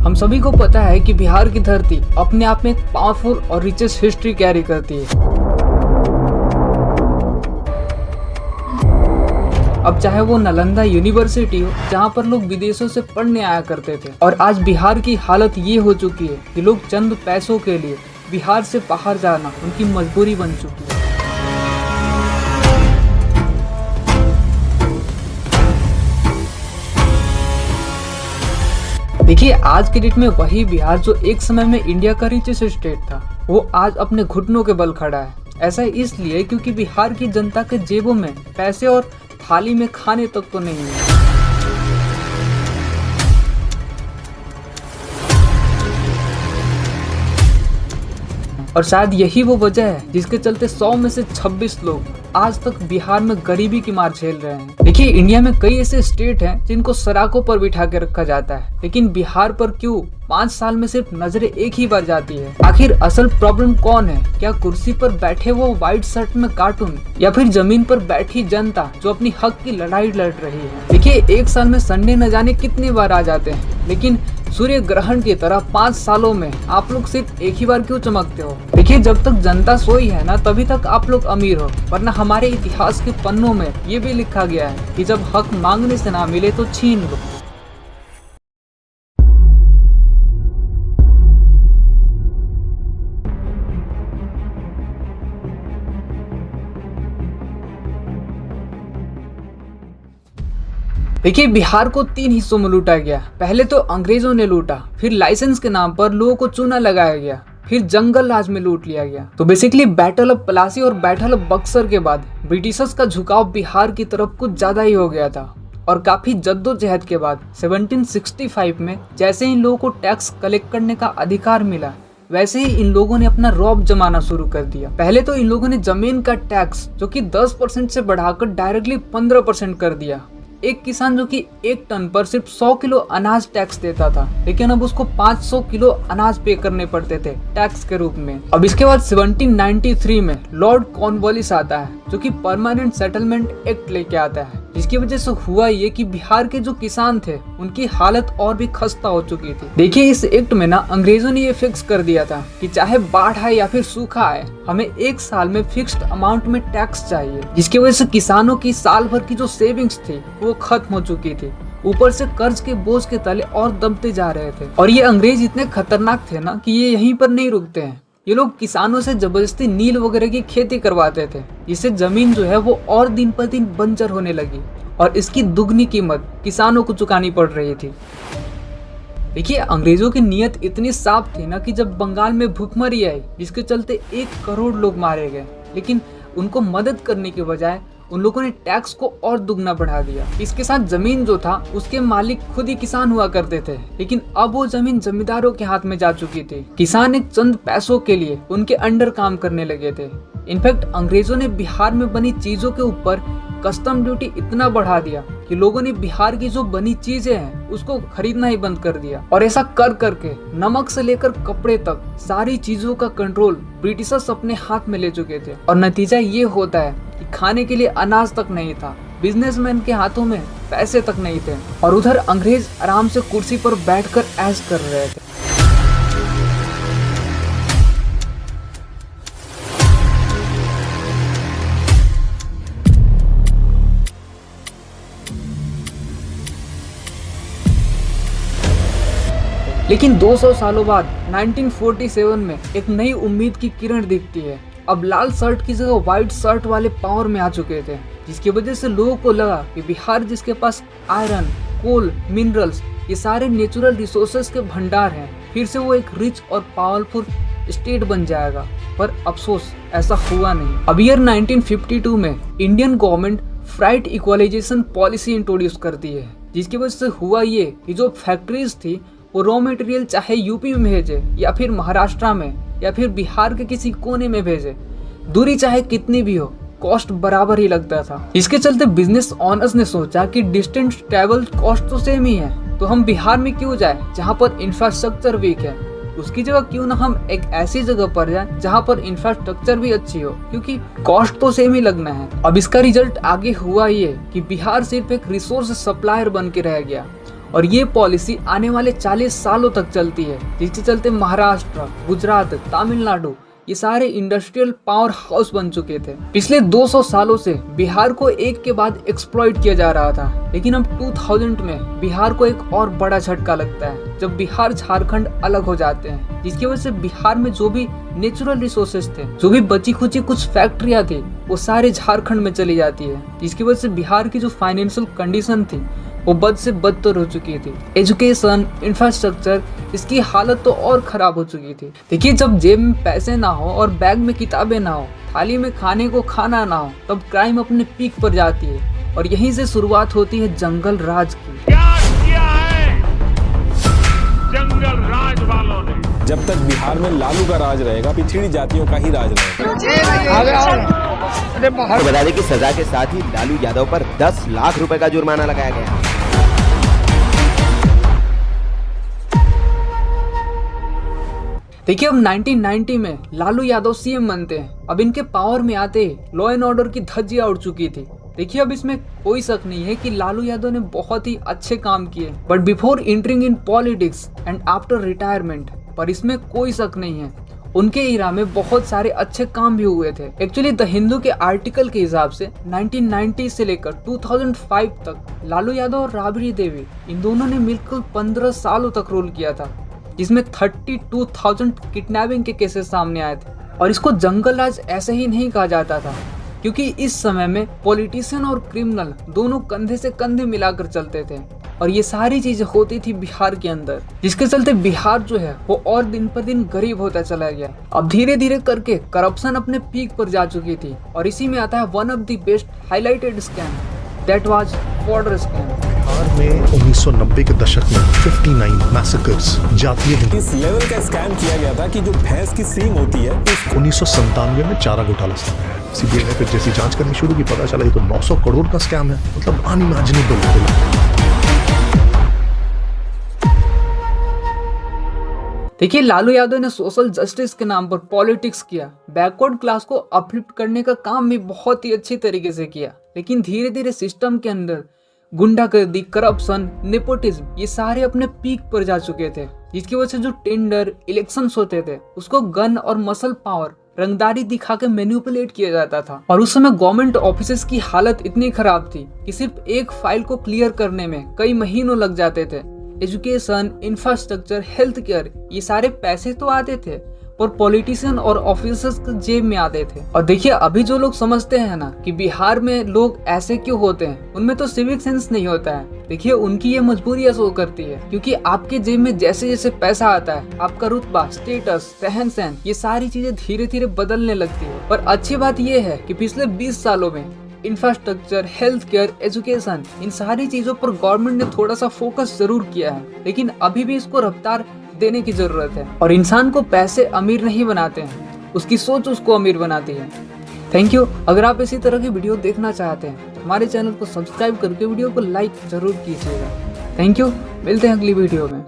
हम सभी को पता है कि बिहार की धरती अपने आप में एक पावरफुल और रिचेस्ट हिस्ट्री कैरी करती है। अब चाहे वो नालंदा यूनिवर्सिटी हो जहाँ पर लोग विदेशों से पढ़ने आया करते थे, और आज बिहार की हालत ये हो चुकी है कि लोग चंद पैसों के लिए बिहार से बाहर जाना उनकी मजबूरी बन चुकी है। देखिए, आज के डेट में वही बिहार जो एक समय में इंडिया का रिचेस्ट स्टेट था, वो आज अपने घुटनों के बल खड़ा है। ऐसा इसलिए क्योंकि बिहार की जनता के जेबों में पैसे और थाली में खाने तक तो नहीं है। और शायद यही वो वजह है जिसके चलते 100 में से 26 लोग आज तक बिहार में गरीबी की मार झेल रहे हैं। देखिए, इंडिया में कई ऐसे स्टेट हैं जिनको सड़कों पर बिठा के रखा जाता है, लेकिन बिहार पर क्यों 5 साल में सिर्फ नजरें एक ही बार जाती है? आखिर असल प्रॉब्लम कौन है? क्या कुर्सी पर बैठे वो व्हाइट शर्ट में कार्टून, या फिर जमीन पर बैठी जनता जो अपनी हक की लड़ाई लड़ रही है? देखिए, एक साल में संडे न जाने कितनी बार आ जाते हैं, लेकिन सूर्य ग्रहण की तरह 5 सालों में आप लोग सिर्फ एक ही बार क्यों चमकते हो? देखिए, जब तक जनता सोई है ना, तभी तक आप लोग अमीर हो, वरना हमारे इतिहास के पन्नों में ये भी लिखा गया है कि जब हक मांगने से ना मिले तो छीन लो। देखिए, बिहार को 3 हिस्सों में लूटा गया। पहले तो अंग्रेजों ने लूटा, फिर लाइसेंस के नाम पर लोगों को चूना लगाया गया, फिर जंगल राज में लूट लिया गया। तो बेसिकली बैटल ऑफ प्लासी और बैटल ऑफ बक्सर के बाद ब्रिटिशर्स का झुकाव बिहार की तरफ कुछ ज्यादा ही हो गया था। और काफी जद्दोजहद के बाद 1765 में जैसे ही इन लोगों को टैक्स कलेक्ट करने का अधिकार मिला, वैसे ही इन लोगों ने अपना रौब जमाना शुरू कर दिया। पहले तो इन लोगों ने जमीन का टैक्स जो कि 10% से बढ़ाकर डायरेक्टली 15% कर दिया। एक किसान जो कि 1 टन पर सिर्फ 100 किलो अनाज टैक्स देता था, लेकिन अब उसको 500 किलो अनाज पे करने पड़ते थे टैक्स के रूप में। अब इसके बाद 1793 में लॉर्ड कॉर्नवालिस आता है, जो कि परमानेंट सेटलमेंट एक्ट लेके आता है, जिसकी वजह से हुआ ये कि बिहार के जो किसान थे उनकी हालत और भी खस्ता हो चुकी थी। देखिए, इस एक्ट में ना अंग्रेजों ने ये फिक्स कर दिया था कि चाहे बाढ़ आए या फिर सूखा आए, हमें 1 साल में फिक्स्ड अमाउंट में टैक्स चाहिए, जिसकी वजह से किसानों की साल भर की जो सेविंग्स थी वो खत्म हो चुकी थी। ऊपर से कर्ज के बोझ के तले और दबते जा रहे थे। और ये अंग्रेज इतने खतरनाक थे ना कि ये यहीं पर नहीं रुकते हैं। ये लोग किसानों से जबरदस्ती नील वगैरह की खेती करवाते थे, जिससे जमीन जो है वो और दिन पर दिन बंजर होने लगी, और इसकी दुगनी कीमत किसानों को चुकानी पड़ रही थी। देखिए, अंग्रेजों की नीयत इतनी साफ थी ना कि जब बंगाल में भूखमरी आई, जिसके चलते 1 करोड़ लोग मारे गए, लेकिन उनको मदद करने के बजाय उन लोगों ने टैक्स को और दुगना बढ़ा दिया। इसके साथ जमीन जो था उसके मालिक खुद ही किसान हुआ करते थे, लेकिन अब वो जमीन जमींदारों के हाथ में जा चुकी थी। किसान एक चंद पैसों के लिए उनके अंडर काम करने लगे थे। इनफैक्ट अंग्रेजों ने बिहार में बनी चीजों के ऊपर कस्टम ड्यूटी इतना बढ़ा दिया कि लोगों ने बिहार की जो बनी चीजें हैं उसको खरीदना ही बंद कर दिया। और ऐसा कर करके नमक से लेकर कपड़े तक सारी चीजों का कंट्रोल ब्रिटिशर्स अपने हाथ में ले चुके थे। और नतीजा ये होता है कि खाने के लिए अनाज तक नहीं था, बिजनेसमैन के हाथों में पैसे तक नहीं थे, और उधर अंग्रेज आराम से कुर्सी पर बैठकर ऐश कर रहे थे। लेकिन 200 सालों बाद 1947 में एक नई उम्मीद की किरण दिखती है। अब लाल शर्ट की जगह व्हाइट शर्ट वाले पावर में आ चुके थे, जिसकी वजह से लोगों को लगा कि बिहार जिसके पास आयरन, कोल, मिनरल्स, ये सारे नेचुरल रिसोर्सेज के भंडार हैं, फिर से वो एक रिच और पावरफुल स्टेट बन जाएगा। पर अफसोस, ऐसा हुआ नहीं। अब ईयर 1952 में Indian government freight equalization policy introduce करती है, जिसकी वजह से हुआ ये कि जो फैक्ट्रीज थी वो रॉ मटेरियल चाहे यूपी में भेजे या फिर महाराष्ट्र में या फिर बिहार के किसी कोने में भेजे, दूरी चाहे कितनी भी हो, कॉस्ट बराबर ही लगता था। इसके चलते बिजनेस ऑनर्स ने सोचा कि डिस्टेंस ट्रैवल कॉस्ट तो सेम ही है, तो हम बिहार में क्यों जाए जहाँ पर इंफ्रास्ट्रक्चर वीक है। उसकी जगह क्यों ना हम एक ऐसी जगह पर जाएं जहाँ पर इंफ्रास्ट्रक्चर भी अच्छी हो, क्योंकि कॉस्ट तो सेम ही लगना है। अब इसका रिजल्ट आगे हुआ ये कि बिहार सिर्फ एक रिसोर्स सप्लायर बन के रह गया, और ये पॉलिसी आने वाले 40 सालों तक चलती है, जिसके चलते महाराष्ट्र, गुजरात, तमिलनाडु ये सारे इंडस्ट्रियल पावर हाउस बन चुके थे। पिछले 200 सालों से बिहार को एक के बाद एक्सप्लॉइट किया जा रहा था, लेकिन अब 2000 में बिहार को एक और बड़ा झटका लगता है जब बिहार झारखंड अलग हो जाते हैं, जिसकी वजह से बिहार में जो भी नेचुरल रिसोर्सेज थे, जो भी बची खुची कुछ फैक्ट्रियां थी, वो सारे झारखंड में चली जाती है, जिसकी वजह से बिहार की जो फाइनेंशियल कंडीशन थी वो बद से बदतर हो चुकी थी। एजुकेशन, इंफ्रास्ट्रक्चर, इसकी हालत तो और खराब हो चुकी थी। देखिए, जब जेब में पैसे ना हो और बैग में किताबें ना हो, थाली में खाने को खाना ना हो, तब क्राइम अपने पीक पर जाती है और यहीं से शुरुआत होती है जंगल राज की। क्या किया है जंगल राज वालों ने? जब तक बिहार में लालू का राज रहेगा, पिछड़ी जातियों का ही राज रहेगा। बता दें कि सजा के साथ ही लालू यादव पर 10 लाख रुपए का जुर्माना लगाया गया। देखिए, अब 1990 में लालू यादव सीएम बनते हैं। अब इनके पावर में आते ही लॉ एंड ऑर्डर की धज्जियां उड़ चुकी थी। देखिए, अब इसमें कोई शक नहीं है कि लालू यादव ने बहुत ही अच्छे काम किए, but before entering in politics and after retirement, पर इसमें कोई शक नहीं है, उनके इरा में बहुत सारे अच्छे काम भी हुए थे। एक्चुअली द हिंदू के आर्टिकल के हिसाब से 1990 से लेकर 2005 तक लालू यादव और राबड़ी देवी, इन दोनों ने मिलकर 15 सालों तक रूल किया था, जिसमें 32,000 किडनैपिंग के केसेस सामने आए थे। और इसको जंगल राज ऐसे ही नहीं कहा जाता था, क्योंकि इस समय में पॉलिटिशियन और क्रिमिनल दोनों कंधे से कंधे मिलाकर चलते थे, और ये सारी चीजें होती थी बिहार के अंदर, जिसके चलते बिहार जो है वो और दिन पर दिन गरीब होता चला गया। अब धीरे धीरे करके करप्शन अपने पीक पर जा चुकी थी, और इसी में आता है one of the best highlighted scam, that was border scam. Bihar में 1990 के दशक में 59 मैसेकर्स जातीय हिंदू, इस लेवल का स्कैम किया गया था कि जो भैंस की सींग होती है, 1997 में चारा घोटाला स्कैम। सीबीआई ने फिर जैसी जांच करनी शुरू की, पता चला ये तो 900 करोड़ का स्कैम है, मतलब अनइमेजिनेबल। देखिए, लालू यादव ने सोशल जस्टिस के नाम पर पॉलिटिक्स किया, बैकवर्ड क्लास को अपलिफ्ट करने का काम भी बहुत ही अच्छी तरीके से किया, लेकिन धीरे धीरे सिस्टम के अंदर गुंडागर्दी, करप्शन, नेपोटिज्म ये सारे अपने पीक पर जा चुके थे, जिसकी वजह से जो टेंडर, इलेक्शंस होते थे, उसको गन और मसल पावर, रंगदारी दिखा के मैनिपुलेट किया जाता था। और उस समय गवर्नमेंट ऑफिसेस की हालत इतनी खराब थी कि सिर्फ एक फाइल को क्लियर करने में कई महीनों लग जाते थे। एजुकेशन, इंफ्रास्ट्रक्चर, हेल्थ केयर, ये सारे पैसे तो आते थे, पर पॉलिटिशियन और ऑफिसर्स के जेब में आते थे। और देखिए, अभी जो लोग समझते हैं ना कि बिहार में लोग ऐसे क्यों होते हैं, उनमें तो सिविक सेंस नहीं होता है। देखिए, उनकी ये मजबूरी शो करती है, क्योंकि आपके जेब में जैसे जैसे पैसा आता है, आपका रुतबा, स्टेटस, रहन सहन, ये सारी चीजें धीरे धीरे बदलने लगती है। पर अच्छी बात यह है कि पिछले 20 सालों में इंफ्रास्ट्रक्चर, हेल्थ केयर, एजुकेशन, इन सारी चीजों पर गवर्नमेंट ने थोड़ा सा फोकस जरूर किया है, लेकिन अभी भी इसको रफ्तार देने की जरूरत है। और इंसान को पैसे अमीर नहीं बनाते हैं, उसकी सोच उसको अमीर बनाती है। Thank you. अगर आप इसी तरह की वीडियो देखना चाहते हैं तो हमारे चैनल को सब्सक्राइब करके वीडियो को लाइक जरूर कीजिएगा। Thank you. मिलते हैं अगली वीडियो में।